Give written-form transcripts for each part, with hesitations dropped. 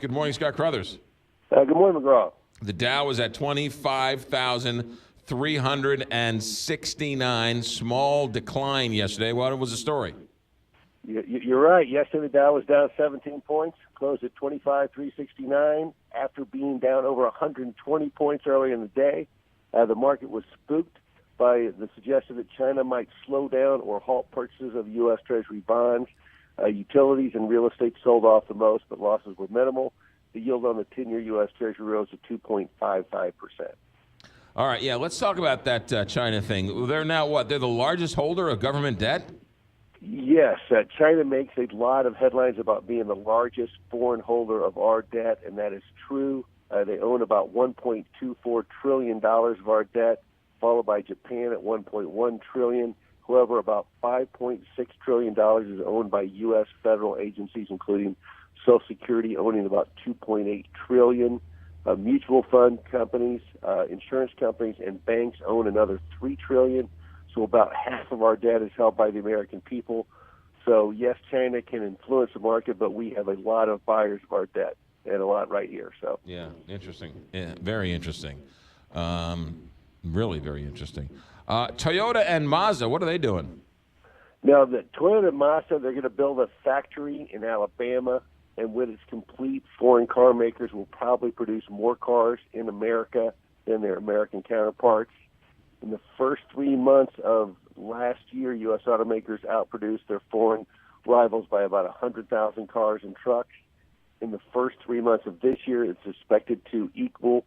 Good morning, Scott Crothers. Good morning, McGraw. The Dow was at 25,369. Small decline yesterday. What was the story? You're right. Yesterday, the Dow was down 17 points, closed at 25,369 after being down over 120 points early in the day. The market was spooked by the suggestion that China might slow down or halt purchases of U.S. Treasury bonds. Utilities and real estate sold off the most, but losses were minimal. The yield on the 10-year U.S. Treasury rose to 2.55%. All right, yeah, let's talk about that China thing. They're now what? They're the largest holder of government debt? Yes, China makes a lot of headlines about being the largest foreign holder of our debt, and that is true. They own about $1.24 trillion of our debt, followed by Japan at $1.1 trillion. However, about $5.6 trillion is owned by U.S. federal agencies, including Social Security, owning about $2.8 trillion. Mutual fund companies, insurance companies, and banks own another $3 trillion. So about half of our debt is held by the American people. So, yes, China can influence the market, but we have a lot of buyers of our debt, and a lot right here. So yeah, interesting. Yeah, very interesting. Really very interesting. Toyota and Mazda, what are they doing? Now, the Toyota and Mazda, they're going to build a factory in Alabama, and when it's complete, foreign car makers will probably produce more cars in America than their American counterparts. In the first 3 months of last year, U.S. automakers outproduced their foreign rivals by about 100,000 cars and trucks. In the first 3 months of this year, it's expected to equal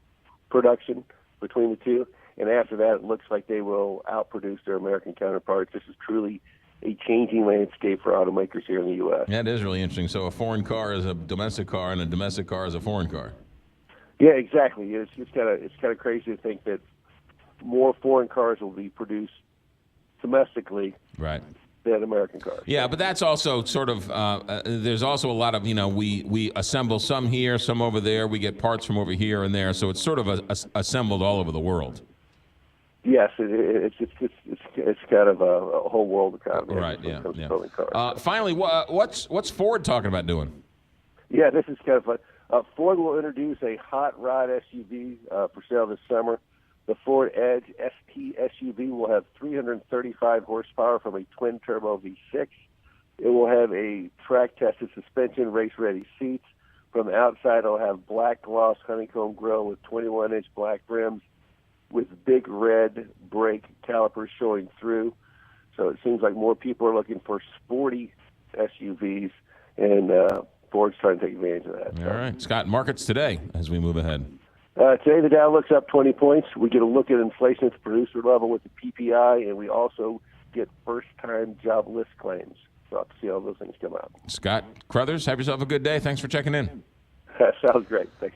production between the two. And after that, it looks like they will outproduce their American counterparts. This is truly a changing landscape for automakers here in the U.S. Yeah, it is really interesting. So a foreign car is a domestic car, and a domestic car is a foreign car. Yeah, exactly. It's kind of crazy to think that more foreign cars will be produced domestically, right, than American cars. Yeah, but that's also sort of, there's also a lot of, we assemble some here, some over there. We get parts from over here and there. So it's sort of assembled all over the world. Yes, it's kind of a whole world economy. Right, yeah. Finally, what's Ford talking about doing? Yeah, this is kind of fun. Ford will introduce a hot rod SUV for sale this summer. The Ford Edge ST SUV will have 335 horsepower from a twin-turbo V6. It will have a track-tested suspension, race-ready seats. From the outside, it'll have black gloss honeycomb grille with 21-inch black rims with big red brake calipers showing through. So it seems like more people are looking for sporty SUVs, and Ford's trying to take advantage of that. All right. Scott, markets today as we move ahead. Today, the Dow looks up 20 points. We get a look at inflation at the producer level with the PPI, and we also get first-time jobless claims. So I'll have to see how those things come out. Scott Crothers, have yourself a good day. Thanks for checking in. Sounds great. Thanks.